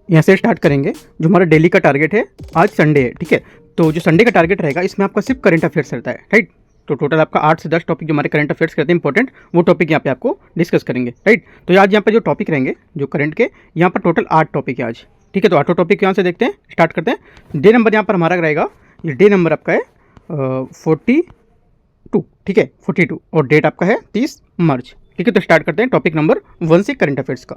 यहाँ से स्टार्ट करेंगे। जो हमारा डेली का टारगेट है, आज संडे है, ठीक है। तो जो संडे का टारगेट रहेगा इसमें आपका सिर्फ करंट अफेयर्स रहता है, राइट। तो टोटल आपका 8 से 10 टॉपिक जो हमारे करंट अफेयर्स रहते हैं इंपॉर्टेंट, वो टॉपिक यहाँ पे आपको डिस्कस करेंगे, राइट। तो आज यहाँ पे जो टॉपिक रहेंगे जो करंट के, यहाँ पर टोटल 8 टॉपिक है आज, ठीक है। तो 8 टॉपिक यहाँ से देखते हैं, स्टार्ट करते हैं। डे नंबर यहाँ पर हमारा रहेगा, ये डे नंबर आपका है 42, ठीक है, 42, और डेट आपका है 30 मार्च, ठीक है। तो स्टार्ट करते हैं टॉपिक नंबर 1 से करंट अफेयर्स का।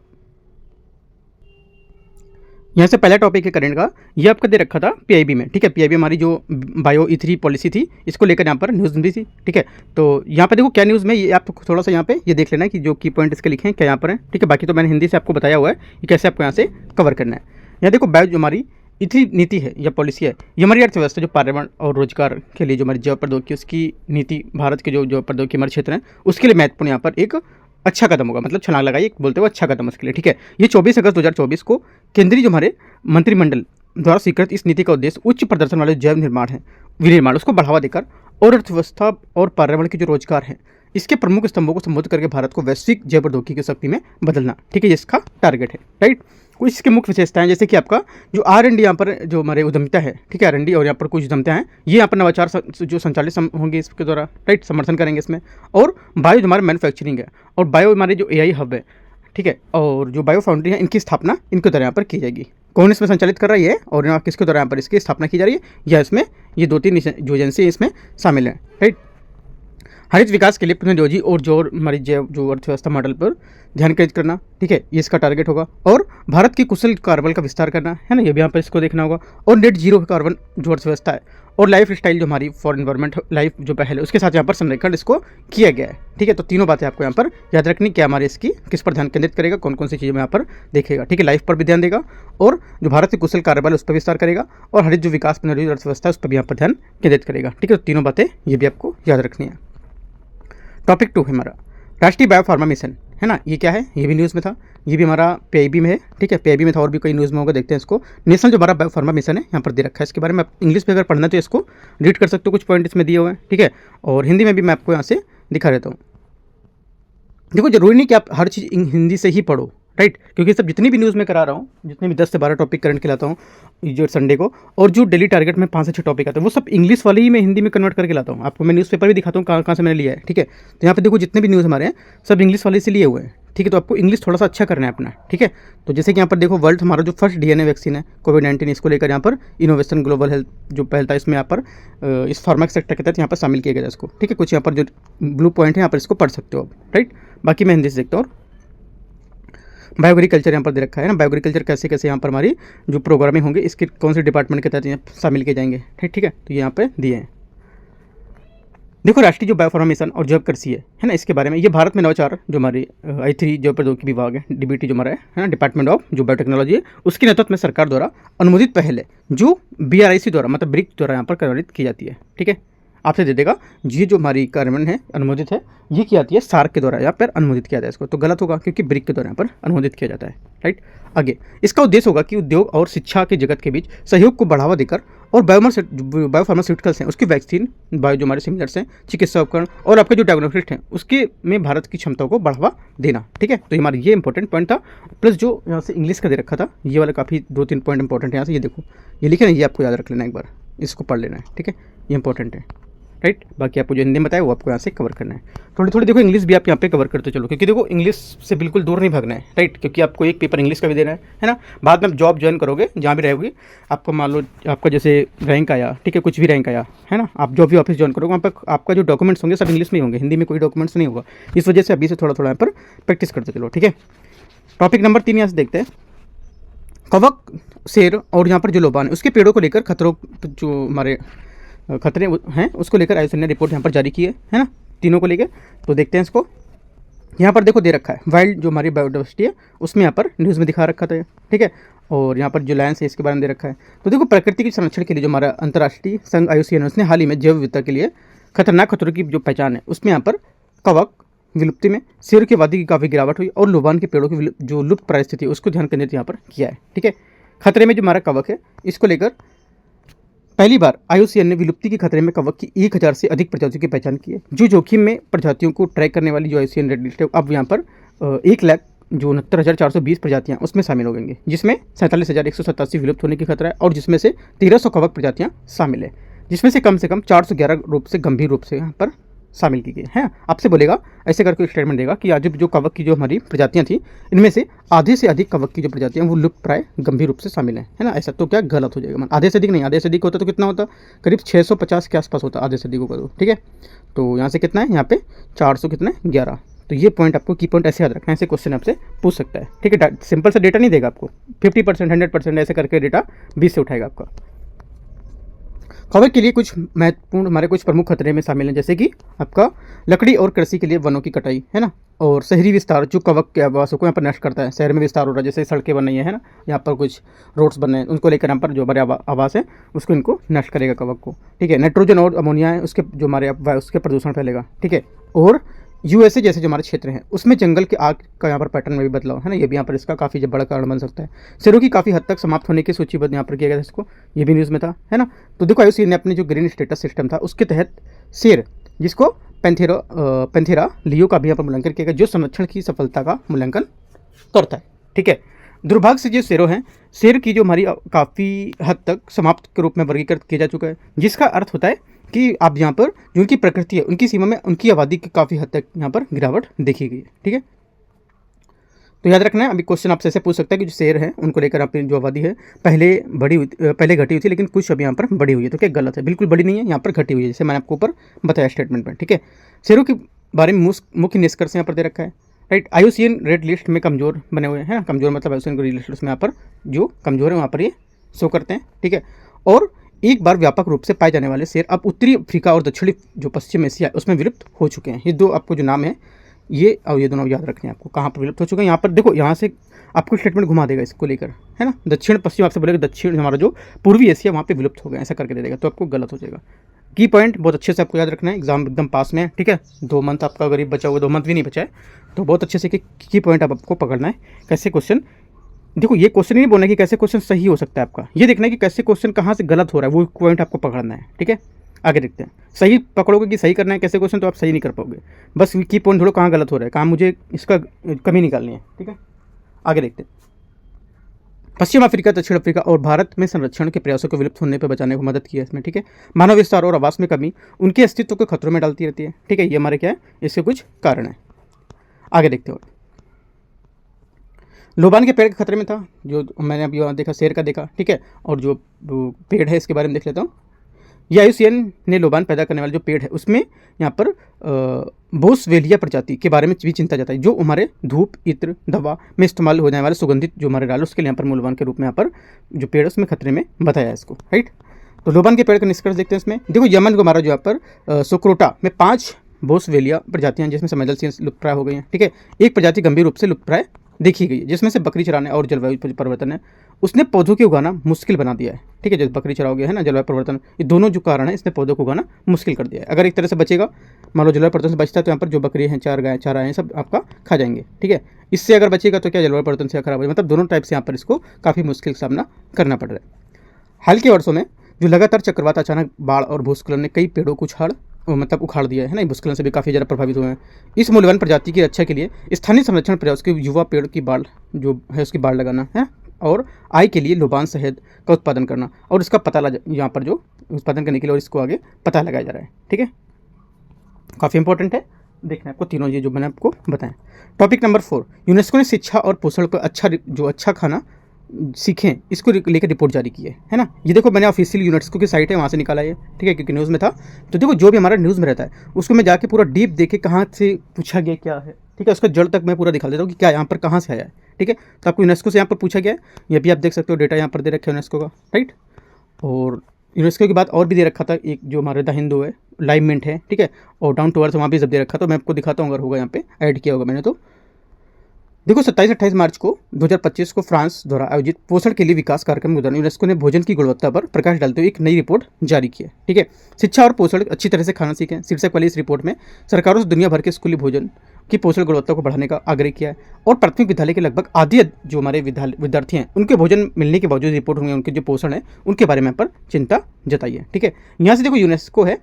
यहाँ से पहला टॉपिक है करंट का, ये आपका दे रखा था पीआईबी में, ठीक है। पीआईबी हमारी जो बायो ई3 पॉलिसी थी, इसको लेकर यहाँ पर न्यूज़ मिली थी, ठीक है। तो यहाँ पे देखो क्या न्यूज़ में, ये आप थोड़ा सा यहाँ पे ये देख लेना है कि जो की पॉइंट इसके लिखे हैं क्या यहाँ पर है, ठीक है। बाकी तो मैंने हिंदी से आपको बताया हुआ है कि कैसे आपको यहाँ से कवर करना है। यहाँ देखो बायो जो हमारी ई3 नीति है या पॉलिसी है, ये हमारी अर्थव्यवस्था जो पर्यावरण और रोजगार के लिए जो हमारी जैव प्रौद्योगिकी उसकी नीति, भारत के जो प्रौद्योगिकी हमारे क्षेत्र हैं उसके लिए महत्वपूर्ण यहाँ पर एक अच्छा कदम होगा, मतलब छलांग लगाई बोलते हुए अच्छा कदम उसके लिए, ठीक है। ये 24 अगस्त 2024 को केंद्रीय जो हमारे मंत्रिमंडल द्वारा स्वीकृत इस नीति का उद्देश्य उच्च प्रदर्शन वाले जैव निर्माण है, विनिर्माण, उसको बढ़ावा देकर और अर्थव्यवस्था और पर्यावरण के जो रोजगार है इसके प्रमुख स्तंभों को संबोधित करके भारत को वैश्विक जैव प्रौद्योगिकी की शक्ति में बदलना, ठीक है। ये इसका टारगेट है, राइट। कुछ इसके मुख्य विशेषताएं जैसे कि आपका जो R&D यहाँ पर जो हमारे उद्यमिता है, ठीक है, R&D, और यहाँ पर कुछ उद्यमिता हैं, ये यहाँ पर नवाचार जो संचालित होंगे इसके द्वारा, राइट, समर्थन करेंगे इसमें। और बायो जो हमारा मैन्युफैक्चरिंग है, और बायो हमारे जो AI हब है, ठीक है, और जो बायो फाउंड्री है, इनकी स्थापना इनके द्वारा यहाँ पर की जाएगी। कौन इसमें संचालित कर रहा है ये, और यहाँ किसके द्वारा यहाँ पर इसकी स्थापना की जा रही है, या इसमें ये 2-3 जो एजेंसी इसमें शामिल है, राइट। हरित विकास के लिए पुनर्योजी और जो हमारी जैव जो अर्थव्यवस्था मॉडल पर ध्यान केंद्रित करना, ठीक है, ये इसका टारगेट होगा। और भारत की कुशल कार्बन का विस्तार करना है ना, ये भी यहाँ पर इसको देखना होगा। और नेट जीरो कार्बन जो अर्थव्यवस्था है, और लाइफ स्टाइल जो हमारी फॉर एनवायरमेंट लाइफ जो पहले उसके साथ यहाँ पर संरेखण इसको किया गया है, ठीक है। तो तीनों बातें आपको यहाँ पर याद रखनी, क्या हमारे इसकी किस पर ध्यान केंद्रित करेगा, कौन कौन सी चीज़ें यहाँ पर देखेगा, ठीक है। लाइफ पर भी ध्यान देगा, और जो भारत की कुशल कार्बन उस पर विस्तार करेगा, और हरित जो विकास पुनर्योजी अर्थव्यवस्था है उस पर भी यहाँ पर ध्यान केंद्रित करेगा, ठीक है। तो तीनों बातें ये भी आपको याद रखनी है। टॉपिक 2 है हमारा राष्ट्रीय बायोफार्मा मिशन, है ना। ये क्या है, ये भी न्यूज़ में था, ये भी हमारा पीआईबी में है, ठीक है। पीआईबी में था और भी कई न्यूज़ में होगा, देखते हैं इसको। नेशनल जो हमारा बायोफार्मा मिशन है यहाँ पर दे रखा है, इसके बारे में आप इंग्लिश में अगर पढ़ना है तो इसको रीड कर सकते हो, कुछ पॉइंट इसमें दिए हुए हैं, ठीक है। और हिंदी में भी मैं आपको यहाँ से दिखा देता हूँ। देखो जरूरी नहीं कि आप हर चीज़ हिंदी से ही पढ़ो, राइट, क्योंकि सब जितनी भी न्यूज़ में करा रहा हूँ, जितने भी 10 से 12 टॉपिक करंट के लाता हूँ जो संडे को, और जो डेली टारगेट में 5 से 6 टॉपिक आते हैं वो सब इंग्लिश वाले ही मैं हिंदी में कन्वर्ट करके लाता हूँ। आपको मैं न्यूज़पेपर भी दिखाता हूँ कहाँ कहाँ से मैंने लिया है, ठीक है। तो यहाँ पे देखो जितने भी न्यूज़ हमारे हैं सब इंग्लिश वाले से लिए हुए हैं, ठीक है। तो आपको इंग्लिश थोड़ा सा अच्छा करना है अपना, ठीक है। तो जैसे कि यहाँ पर देखो वर्ल्ड हमारा जो फर्स्ट DNA वैक्सीन है कोविड-19, इसको लेकर यहाँ पर इनोवेशन ग्लोबल हेल्थ जो पहल था इसमें यहाँ पर इस फार्मा सेक्टर के तहत यहाँ पर शामिल किया गया इसको, ठीक है। कुछ यहाँ पर जो ब्लू पॉइंट है यहाँ पर इसको पढ़ सकते हो आप, राइट। बाकी मैं हिंदी से देखता हूँ। बायो एग्रीकल्चर यहाँ पर दे रखा है ना, बायो एग्रीकल्चर कैसे कैसे यहाँ पर हमारी जो प्रोग्रामिंग होंगे इसके कौन से डिपार्टमेंट के तहत यहाँ शामिल किए जाएंगे, ठीक है। तो यहाँ पे दिए हैं। देखो राष्ट्रीय जो बायोफार्मा मिशन और जैव कृषि है ना, इसके बारे में, ये भारत में नवाचार जो हमारी I3 जैव प्रौद्योगिकी विभाग है, DBT जो हमारा है ना, डिपार्टमेंट ऑफ जो बायोटेक्नोलॉजी है, उसके नेतृत्व में सरकार द्वारा अनुमोदित पहल है जो BRIC द्वारा मतलब ब्रिक्स द्वारा यहाँ पर कार्यान्वित की जाती है, ठीक है। आपसे दे देगा ये जो हमारी कार्यान्वयन है अनुमोदित है, ये की जाती है सार्क के द्वारा यहाँ पर अनुमोदित किया जाता है इसको, तो गलत होगा क्योंकि ब्रिक के द्वारा यहाँ पर अनुमोदित किया जाता है, राइट। आगे इसका उद्देश्य होगा कि उद्योग और शिक्षा के जगत के बीच सहयोग को बढ़ावा देकर और बायोफार्मास्यूटिकल्स हैं उसकी वैक्सीन, बायो जो हमारे सिमिलर्स हैं, चिकित्सा उपकरण और आपके जो डायग्नोस्टिक्स हैं उसके में भारत की क्षमताओं को बढ़ावा देना, ठीक है। तो हमारा ये इंपॉर्टेंट पॉइंट था। प्लस जो यहाँ से इंग्लिश का दे रखा था, ये वाला काफ़ी 2-3 पॉइंट इंपॉर्टेंट है यहाँ से, ये देखो ये लिखे ना, ये आपको याद रख लेना, एक बार इसको पढ़ लेना है, ठीक है, ये इंपॉर्टेंट है, राइट। बाकी आपको जो हिंदी में बताया वो आपको यहाँ से कवर करना है। थोड़ी थोड़ी देखो इंग्लिश भी आप यहाँ पे कवर करते चलो, क्योंकि देखो इंग्लिश से बिल्कुल दूर नहीं भागना है, राइट, क्योंकि आपको एक पेपर इंग्लिश का भी देना है ना। बाद में जॉब ज्वाइन करोगे जहाँ भी रहोगे, आपको मान लो आपका जैसे रैंक आया, ठीक है, कुछ भी रैंक आया है ना, आप जो भी ऑफिस ज्वाइन करोगे वहाँ पर आपका जो डॉक्यूमेंट्स होंगे सब इंग्लिश में ही होंगे, हिंदी में कोई डॉक्यूमेंट्स नहीं होगा। इस वजह से अभी से थोड़ा थोड़ा यहाँ पर प्रैक्टिस करते चलो, ठीक है। टॉपिक नंबर 3 यहाँ से देखते हैं। कवक, शेर और यहाँ पर जो लोबान है उसके पेड़ों को लेकर खतरों जो हमारे खतरे हैं उसको लेकर आयुष ने रिपोर्ट यहाँ पर जारी की है ना, तीनों को लेकर। तो देखते हैं इसको। यहाँ पर देखो दे रखा है वाइल्ड जो हमारी बायोडाइवर्सिटी है उसमें यहाँ पर न्यूज़ में दिखा रखा था, ठीक है। और यहाँ पर जो लायंस है इसके बारे में दे रखा है। तो देखो प्रकृति के संरक्षण के लिए जो हमारा अंतर्राष्ट्रीय संघ IUCN उसने हाल ही में जैव विविधता के लिए खतरनाक खतरों की जो पहचान है उसमें यहाँ पर कवक विलुप्ति में, शेर की आबादी की काफ़ी गिरावट हुई और लोबान के पेड़ों की जो लुप्त प्राय स्थिति है उसको ध्यान केंद्रित यहाँ पर किया है, ठीक है। खतरे में जो हमारा कवक है इसको लेकर पहली बार IUCN ने विलुप्ति के खतरे में कवक की 1000 से अधिक प्रजातियों की पहचान की है। जो जोखिम में प्रजातियों को ट्रैक करने वाली जो IUCN रेड लिस्ट है अब यहाँ पर 1 लाख जो 69,420 प्रजातियाँ उसमें शामिल हो गएंगी, जिसमें 47,187 विलुप्त होने की खतरा है और जिसमें से 1300 कवक प्रजातियाँ शामिल है, जिसमें से कम 411 रूप से गंभीर रूप से यहाँ पर शामिल की गई है। आपसे बोलेगा ऐसे करके स्टेटमेंट देगा कि आज जो कवक की जो हमारी प्रजातियाँ थी, इनमें से आधे से अधिक कवक की जो प्रजातियाँ वो लुप्त प्राय गंभीर रूप से शामिल है ना। ऐसा तो क्या गलत हो जाएगा, आधे से अधिक नहीं, आधे से अधिक होता तो कितना होता, करीब 650 के आसपास होता आधे से अधिक होगा तो, ठीक है। तो यहाँ से कितना है, यहाँ पे 400 कितने 11। तो ये पॉइंट आपको की पॉइंट ऐसे याद रखना है, ऐसे क्वेश्चन आपसे पूछ सकता है, ठीक है। सिंपल सा डेटा नहीं देगा आपको, 50% 100% ऐसे करके डेटा 20 से उठाएगा आपका। कवक के लिए कुछ महत्वपूर्ण हमारे कुछ प्रमुख खतरे में शामिल हैं, जैसे कि आपका लकड़ी और कृषि के लिए वनों की कटाई, है ना, और शहरी विस्तार जो कवक के आवासों को यहाँ पर नष्ट करता है। शहर में विस्तार हो रहा है, जैसे सड़कें बन रही है ना, यहाँ पर कुछ रोड्स बन रहे हैं, उनको लेकर यहाँ पर जो हमारे आवास है उसको इनको नष्ट करेगा कवक को, ठीक है। नाइट्रोजन और अमोनिया है उसके जो हमारे उसके प्रदूषण फैलेगा, ठीक है। और यूएसए जैसे जो हमारे क्षेत्र हैं उसमें जंगल के आग का यहाँ पर पैटर्न में भी बदलाव है ना, ये भी यहाँ पर इसका काफ़ी बड़ा कारण बन सकता है। शेरों की काफ़ी हद तक समाप्त होने की सूचीबद्ध यहाँ पर किया गया था इसको, ये भी न्यूज़ में था, है ना। तो देखो आईयूसीएन ने अपने जो ग्रीन स्टेटस सिस्टम था उसके तहत शेर, जिसको पैंथेरा लियो का भी यहाँ पर मूल्यांकन किया गया, जो संरक्षण की सफलता का मूल्यांकन करता है, ठीक है। दुर्भाग्य से जो शेरों हैं, शेर की जो हमारी काफ़ी हद तक समाप्त के रूप में वर्गीकृत किया जा चुका है, जिसका अर्थ होता है कि आप यहाँ पर जो उनकी प्रकृति है उनकी सीमा में उनकी आबादी की काफ़ी हद तक यहाँ पर गिरावट देखी गई है, ठीक है। तो याद रखना है, अभी क्वेश्चन आपसे ऐसे पूछ सकता है कि जो शेर है उनको लेकर आपकी जो आबादी है पहले घटी हुई थी, लेकिन कुछ अभी यहाँ पर बढ़ी हुई है, तो क्या गलत है, बिल्कुल बढ़ी नहीं है, यहाँ पर घटी हुई है, जैसे मैंने आपको ऊपर बताया स्टेटमेंट में, ठीक है। शेरों के बारे में मुख्य निष्कर्ष यहाँ पर दे रखा है, राइट। आईयूसीएन रेड लिस्ट में कमजोर बने हुए हैं, कमजोर मतलब आईयूसीएन रेड लिस्ट में यहाँ पर जो कमजोर है वहाँ पर ये शो करते हैं, ठीक है। और एक बार व्यापक रूप से पाए जाने वाले शेर अब उत्तरी अफ्रीका और दक्षिणी जो पश्चिम एशिया उसमें विलुप्त हो चुके हैं। ये दो आपको जो नाम है ये और ये दोनों याद रखने हैं आपको, कहाँ पर विलुप्त हो चुके हैं। यहाँ पर देखो, यहाँ से आपको स्टेटमेंट घुमा देगा इसको लेकर, है ना। दक्षिण पश्चिम आपसे बोलेगा दक्षिण हमारा जो पूर्वी एशिया वहाँ पे विलुप्त हो गया, ऐसा करके दे देगा, तो आपको गलत हो जाएगा। की पॉइंट बहुत अच्छे से आपको याद रखना है, एग्जाम एकदम पास में है, ठीक है। 2 मंथ आपका गरीब बचा होगा, 2 मंथ भी नहीं बचा है, तो बहुत अच्छे से की पॉइंट आपको पकड़ना है। कैसे क्वेश्चन, देखो ये क्वेश्चन ही नहीं बोलना कि कैसे क्वेश्चन सही हो सकता है आपका, ये देखना है कि कैसे क्वेश्चन कहाँ से गलत हो रहा है, वो पॉइंट आपको पकड़ना है, ठीक है। आगे देखते हैं, सही पकड़ोगे कि सही करना है कैसे क्वेश्चन, तो आप सही नहीं कर पाओगे, बस की पॉइंट ढूंढो कहाँ गलत हो रहा है, कहाँ मुझे इसका कमी निकालनी है, ठीक है। आगे देखते हैं, पश्चिम अफ्रीका, दक्षिण अफ्रीका और भारत में संरक्षण के प्रयासों को विलुप्त होने पर बचाने को मदद की है इसमें, ठीक है। मानव विस्तार और आवास में कमी उनके अस्तित्व को खतरों में डालती रहती है, ठीक है। ये हमारे क्या है, इसके कुछ कारण है। आगे देखते हो, लोबान के पेड़ के खतरे में था, जो मैंने अभी देखा शेर का देखा, ठीक है। और जो पेड़ है इसके बारे में देख लेता हूँ। ये आईयूसीएन ने लोबान पैदा करने वाले जो पेड़ है उसमें यहाँ पर बोसवेलिया प्रजाति के बारे में भी चिंता जताई, जो हमारे धूप, इत्र, दवा में इस्तेमाल हो जाने वाले सुगंधित जो हमारे डाल उसके लिए यहाँ पर मूल्यवान के रूप में यहाँ पर जो पेड़ है उसमें खतरे में बताया है इसको, राइट। तो लोबान के पेड़ का निष्कर्ष देखते हैं इसमें। देखो यमन को हमारा जो यहाँ पर सोक्रोटा में 5 बोसवेलिया प्रजातियाँ जिसमें संवेदनशील लुप्तप्राय हो गई हैं, ठीक है। एक प्रजाति गंभीर रूप से लुप्तप्राय देखी गई है, जिसमें से बकरी चराने और जलवायु परिवर्तन है, उसने पौधों को उगाना मुश्किल बना दिया है, ठीक है। जैसे बकरी चराओगे है ना, जलवायु परिवर्तन, ये दोनों जो कारण है इसने पौधों को उगाना मुश्किल कर दिया है। अगर एक तरह से बचेगा, मान लो जलवायु परिवर्तन से बचता है तो यहाँ पर जो बकरी हैं, चारा हैं, सब आपका खा जाएंगे, ठीक है। इससे अगर बचेगा तो क्या जलवायु परिवर्तन से खराब हो, मतलब दोनों टाइप से यहाँ पर इसको काफ़ी मुश्किल का सामना करना पड़ रहा है। हाल के वर्षों में जो लगातार चक्रवात, अचानक बाढ़ और भूस्खलन ने कई पेड़ों को उखाड़ दिया है ना, भूस्खलन से भी काफ़ी ज़्यादा प्रभावित हुए हैं। इस मूल्यवान प्रजाति की रक्षा के लिए स्थानीय संरक्षण प्रयास के युवा पेड़ की बाढ़ जो है उसकी बाढ़ लगाना है, और आय के लिए लोबान शहद का उत्पादन करना, और इसका पता यहाँ पर जो उत्पादन करने के लिए और इसको आगे पता लगाया जा रहा है, ठीक है। काफ़ी इंपॉर्टेंट है, देखना आपको तीनों ये जो मैंने आपको बताया। टॉपिक नंबर 4, यूनेस्को ने शिक्षा और पोषण को अच्छा खाना सीखें इसको लेकर रिपोर्ट जारी की है ना। ये देखो मैंने ऑफिशियल यूनेस्को की साइट है वहाँ से निकाला है, ठीक है, क्योंकि न्यूज़ में था। तो देखो जो भी हमारा न्यूज़ में रहता है उसको मैं जाके पूरा डीप देखे कहाँ से पूछा गया क्या है, ठीक है, उसका जड़ तक मैं पूरा दिखा देता हूँ कि क्या यहाँ पर कहाँ से आया है, ठीक है। तो आपको यूनेस्को से यहाँ पर पूछा गया है, ये भी आप देख सकते हो, डेटा यहाँ पर दे रखा है यूनेस्को का, राइट। और यूनेस्को के बाद और भी दे रखा था एक जो हमारे द हिंदू है, अलाइनमेंट है, ठीक है, और डाउन टू अर्थ वहाँ भी सब दे रखा, तो मैं आपको दिखाता हूँ अगर होगा यहाँ पे ऐड किया होगा मैंने। तो देखो 27-28 मार्च को 2025 को फ्रांस द्वारा आयोजित पोषण के लिए विकास कार्यक्रम के दौरान यूनेस्को ने भोजन की गुणवत्ता पर प्रकाश डालते हुए एक नई रिपोर्ट जारी की है, ठीक है। शिक्षा और पोषण अच्छी तरह से खाना सीखें शीर्षक वाली इस रिपोर्ट में सरकारों से दुनिया भर के स्कूली भोजन की पोषण गुणवत्ता को बढ़ाने का आग्रह किया है, और प्राथमिक विद्यालय के लगभग आधी जो हमारे विद्यार्थी हैं उनके भोजन मिलने के बावजूद रिपोर्ट होंगे उनके जो पोषण है उनके बारे में पर चिंता जताई है, ठीक है। यहाँ से देखो यूनेस्को है,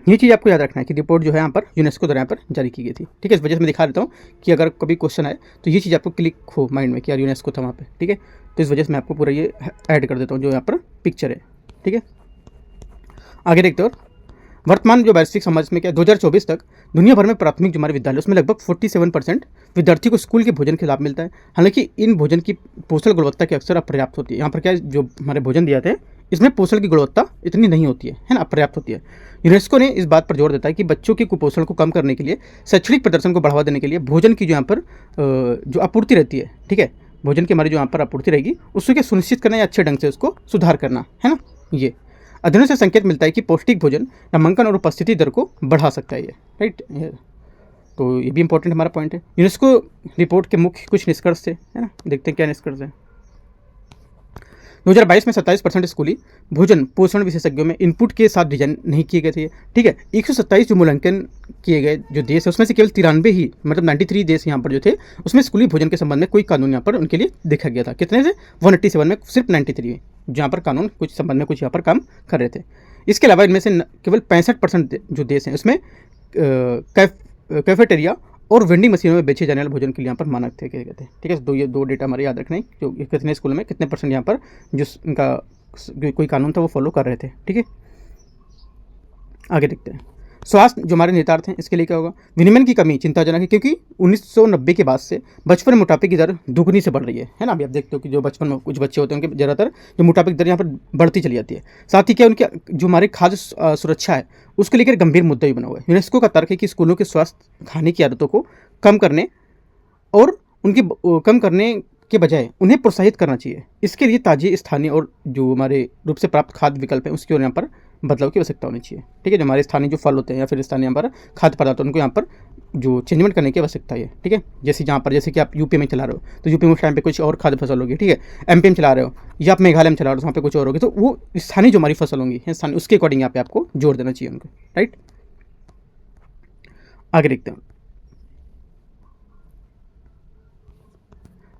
ये चीज़ आपको याद रखना है कि रिपोर्ट जो है यहाँ पर यूनेस्को द्वारा यहाँ पर जारी की गई थी। ठीक है, इस वजह से मैं दिखा देता हूँ कि अगर कभी क्वेश्चन आए तो ये चीज़ आपको क्लिक हो माइंड में कि यार यूनेस्को था वहाँ पे। ठीक है, तो इस वजह से मैं आपको पूरा ये ऐड कर देता हूँ जो यहाँ पर पिक्चर है। ठीक है, आगे देखते हो। वर्तमान जो वैश्विक समाज में क्या 2024 तक दुनिया भर में प्राथमिक जो हमारे विद्यालय उसमें लगभग 47% विद्यार्थी को स्कूल के भोजन के लाभ मिलता है। हालांकि इन भोजन की पोषण गुणवत्ता की अक्सर अपर्याप्त होती है। यहाँ पर क्या है, जो हमारे भोजन दिए जाते हैं इसमें पोषण की गुणवत्ता इतनी नहीं होती है ना, अपर्याप्त होती है। यूनेस्को ने इस बात पर जोर देता है कि बच्चों के कुपोषण को कम करने के लिए, शैक्षणिक प्रदर्शन को बढ़ावा देने के लिए भोजन की जो यहाँ पर जो आपूर्ति रहती है, ठीक है, भोजन की हमारी जो यहाँ पर आपूर्ति रहेगी उसको सुनिश्चित करना या अच्छे ढंग से उसको सुधार करना है ना। ये अध्ययन से संकेत मिलता है कि पौष्टिक भोजन नामांकन और उपस्थिति दर को बढ़ा सकता है ये, राइट। तो ये भी इंपॉर्टेंट हमारा पॉइंट है। यूनेस्को रिपोर्ट के मुख्य कुछ निष्कर्ष थे, है ना, देखते हैं क्या निष्कर्ष है। 2022 में 27% स्कूली भोजन पोषण विशेषज्ञों में इनपुट के साथ डिजाइन नहीं किए गए थे। ठीक है, 127 जो मूल्यांकन किए गए जो देश है उसमें से केवल 93 ही, मतलब 93 देश यहाँ पर जो थे उसमें स्कूली भोजन के संबंध में कोई कानून यहाँ पर उनके लिए देखा गया था। कितने से 187 में सिर्फ 93 जहाँ पर कानून कुछ संबंध में कुछ यहाँ पर काम कर रहे थे। इसके अलावा इनमें से केवल 65% जो देश हैं उसमें कैफेटेरिया और वेंडिंग मशीनों में बेचे जाने वाले भोजन के लिए यहाँ पर मानक थे, क्या कहते हैं। ठीक है, ये दो डेटा हमारे याद रखना है, जो कितने स्कूलों में कितने % यहाँ पर जो इनका कोई कानून था वो फॉलो कर रहे थे। ठीक है, आगे देखते हैं। स्वास्थ्य जो हमारे निहितार्थ हैं इसके लिए क्या होगा। विनियमन की कमी चिंताजनक है क्योंकि 1990 के बाद से बचपन में मोटापे की दर दुगनी से बढ़ रही है ना। अभी आप देखते हो कि जो बचपन में कुछ बच्चे होते हैं उनके ज़्यादातर जो मोटापे की दर यहाँ पर बढ़ती चली जाती है। साथ ही क्या उनके जो हमारे खाद्य सुरक्षा है उसको लेकर गंभीर मुद्दा भी बना हुआ है। यूनेस्को का तर्क है कि स्कूलों के स्वास्थ्य खाने की आदतों को कम करने और उनकी कम करने के बजाय उन्हें प्रोत्साहित करना चाहिए। इसके लिए ताजे, स्थानीय और जो हमारे रूप से प्राप्त खाद्य विकल्प हैं उसकी ओर यहाँ पर बदलाव की आवश्यकता होनी चाहिए। ठीक है, जो हमारे स्थानीय जो फल होते हैं या फिर स्थानीय यहाँ पर खाद्य पदार्थ उनको यहाँ पर जो चेंजमेंट करने की आवश्यकता है। ठीक है, जैसे कि आप यूपी में चला रहे हो तो यूपी में उस टाइम पे कुछ और खाद्य फसल होगी। ठीक है, एमपी में चला रहे हो या आप मेघालय में चला रहे हो वहाँ पे कुछ और होगी, तो वो स्थानीय जो हमारी फसल होंगी स्थानीय उसके अकॉर्डिंग यहाँ पे आपको जोड़ देना चाहिए उनको, राइट। आगे देखते हैं।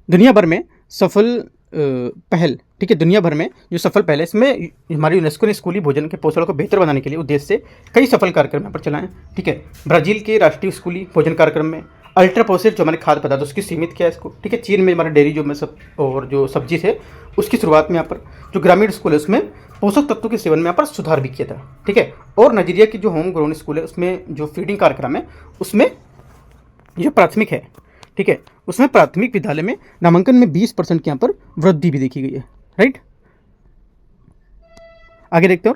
दुनिया भर में सफल पहल, ठीक है, दुनिया भर में जो सफल पहल है इसमें हमारी यूनेस्को ने स्कूली भोजन के पोषण को बेहतर बनाने के लिए उद्देश्य से कई सफल कार्यक्रम यहाँ पर चलाएं। ठीक है, ब्राज़ील के राष्ट्रीय स्कूली भोजन कार्यक्रम में अल्ट्रा प्रोसेस्ड जो हमारे खाद्य पदार्थ उसकी सीमित किया इसको। ठीक है, चीन में हमारे डेयरी जो में सब और जो सब्जी थे उसकी शुरुआत में यहाँ पर जो ग्रामीण स्कूल है उसमें पोषक तत्वों के सेवन में यहाँ पर सुधार भी किया था। ठीक है, और नाइजीरिया की जो होम ग्रोन स्कूल है उसमें जो फीडिंग कार्यक्रम है उसमें जो प्राथमिक है, ठीक है, उसमें प्राथमिक विद्यालय में नामांकन में 20% की यहाँ पर वृद्धि भी देखी गई है, राइट। आगे देखते हो।